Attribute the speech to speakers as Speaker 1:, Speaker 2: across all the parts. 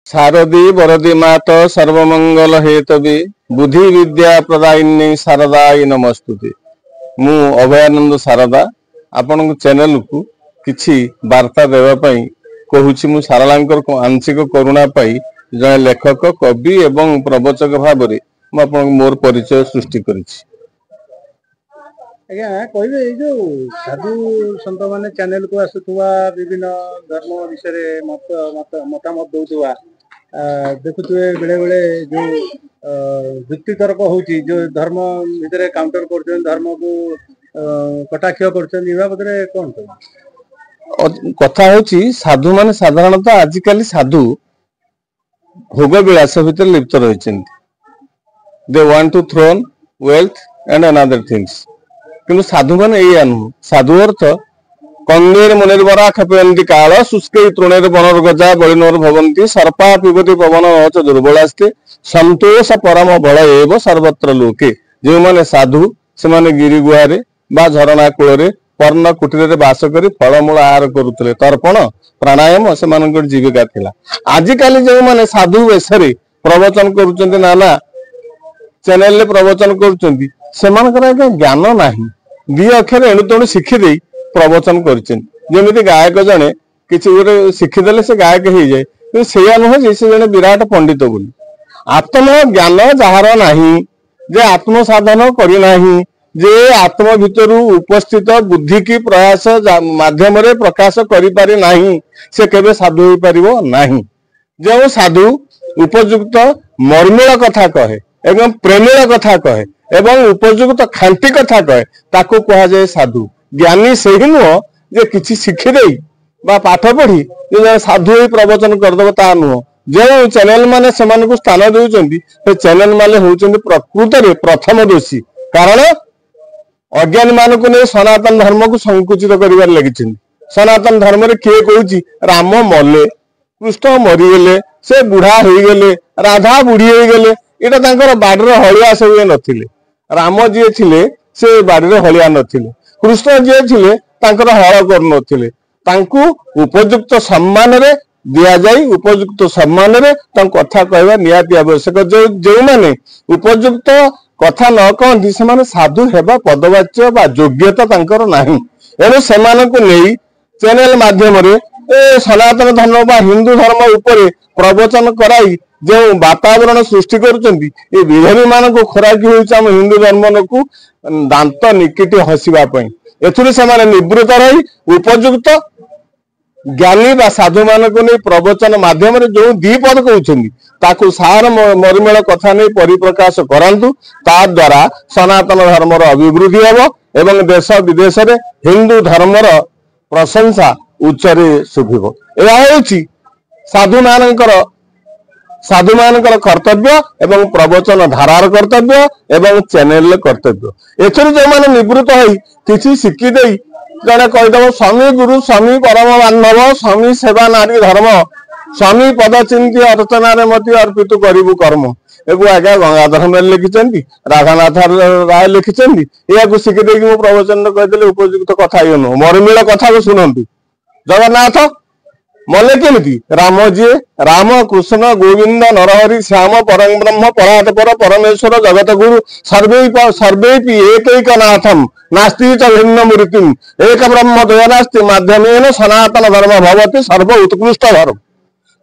Speaker 1: शारदी वरदी मात सर्वमंगल हेतवी बुद्धि विद्या प्रदायिनी शारदाय नमस्तुते। मु अभयानंद शारदा आपण चैनल को किछि वार्ता देवा पई कहूछि। मु सारलांकर आंशिक करुणा पाई जने लेखक कवि एवं प्रवचक भाव में मु आपन मोर परिचय सृष्टि करिछि।
Speaker 2: आज्ञा कहबे ए जो साधु संत माने चैनल को आसुवा विभिन्न धर्म विषय मतामत दउतुवा देखुए बेले बेले जो युक्ति तर्क होची जो धर्म भितर काउंटर कर धर्म को कटाक्ष कर कौन
Speaker 1: कथा होची साधु माने साधारणतः आजिकल साधु भोग विलास भितर लिप्त रही। They want to throne wealth and another things किंतु साधु माने एया नु। साधु अर्थ कंगेर मुनिर्वरा खपयंती काल शुष्के तृणेर वनर्गजा बलिनोर भवंती सर्पा पिबती पवन च दुर्बलास्ते संतोष परम बल एव सर्वत्र लोके। जो माने साधु से माने गिरी गुहारे बा झरणा कूल पर्ण कुटीर बास करी फलमूल आहार करुले। तर्पण प्राणायाम से मानकर जीविका थिला। आजिकाली जो माने साधु वेशरे प्रवचन करुचंती नाना चैनल ले प्रवचन करुचंती से मानकर ज्ञान नाही। दी अक्षर एणु तेणु शिखी दे प्रवचन करमी गायक जड़े किसी गोटे शिखीदे से गायक हो जाए से नुहे से जड़े विराट पंडित बोली। आत्म ज्ञान जार नाही जे आत्म साधन करना जे आत्म भितर उपस्थित बुद्धि की प्रयास माध्यम प्रकाश करि नाही से केबे साधु हो पारिबो नाही। जो साधु उपयुक्त मर्मिल कथा कहे एवं प्रेमिल कथा कहे एवं उपयुक्त खांटी कथा कहे ताको कहा जाए साधु। ज्ञानी से ही नुह जे किसी शिखी दे पाठ पढ़ी जो साधु ही प्रवचन करदब ता नुह। जो चैनल माने से स्थान देउचंती से चैनल माने होउचंती प्रकृत रे प्रथम दोषी। कारण अज्ञानी मानक नहीं सनातन धर्म को संकुचित करिवार लगी। सनातन धर्म रे किए कहूची राम मले कृष्ण मरीगले से बुढ़ा हो गले राधा बुढ़ी हो गले इटा तांकर बाड़ी हलिया सब नथिले। राम जी थिले से बाड़ी हलिया नथिले। कृष्ण जी थिले तांकर हल कर नथिले। तांकु उपयुक्त सम्मान रे दिया जाई उपयुक्त सम्मान रे तांक कथा कहबा नियाती आवश्यक। जो माने उपयुक्त कथा न कहती से माने साधु हेबा पदवाच्य बा योग्यता तांकर नाही। एनु सेमानकु नेई चैनल माध्यम रे ए सनातन धर्म बा हिंदू धर्म ऊपर प्रवचन कराई जो वातावरण सृष्टि करुचंती ए विधवी मानक खोराकी होउछ हम हिंदू धर्म को दांत निकिटी हसिबा पई। एथुरे से माने निवृत्त रही उपयुक्त ज्ञानी बा साधु मानक नहीं प्रवचन माध्यम रे जो दीपद कहउछंती ताकू सार मरिमेल कथा नहीं परिप्रकाश करंतु ता द्वारा सनातन धर्म अभिवृद्धि हेबो एवं देश विदेश रे हिंदू धर्म प्रशंसा उच्चरे शुभिबो। एहा होउची साधु मानकर कर्तव्य एवं प्रवचन धारार कर्तव्य एवं चैनल कर्तव्य। एथुर जो माने निवृत्त होई किछि शिखी देई जने कहिदबो स्वामी गुरु स्वामी परम बांधव स्वामी सेवा नारी धर्म स्वामी पद चिंती अर्चना रे मति अर्पित करिबु कर्म एगु आज्ञा गंगाधर मेल लिखिचंती राधानाथ राय लिखिचंती। या शिखी देई मु प्रवचन कहिदेले उपयुक्त कथा येनो मरमिल कथा को सुनंतु। जगन्नाथ मले केमिति राम जी राम कृष्ण गोविंद नरहरि श्याम परम ब्रह्म परात पर परमेश्वर जगत गुरु सर्वे एक नाथम नास्ति च भिन्न मूर्तिम एक ब्रह्म द्वयनास्ति माध्यमेन सनातन धर्म भवति सर्व उत्कृष्ट धर्म।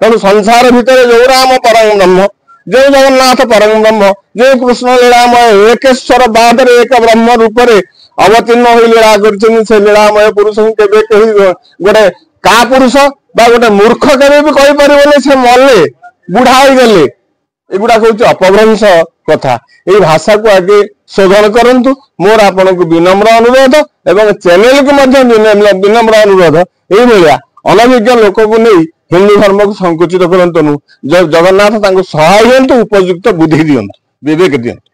Speaker 1: तेणु संसार भितर जो राम परम ब्रह्म जो जगन्नाथ परम ब्रह्म जो कृष्ण लीलामय एकेश्वर बाद एक ब्रह्म रूप अवतीर्ण हो लीला कर लीलामय पुरुष केवे कही गोटे का पुरुष बा गोटे मूर्ख केवे भी कहि परिबने से मले बुढ़ा हो गले एगुड़ा कहूँ अपभ्रंश कथा। ये भाषा को आगे शोधन करंतु मोर आपन को विनम्र अनुरोध एवं चैनल को मध्य विनम्र अनुरोध ये भाया अनभिज्ञ लोक को नहीं हिंदू धर्म को संकुचित करंतु जगन्नाथ तांको सहाय दियंतु उपयुक्त बुद्धि दियंतु विवेक दियंतु।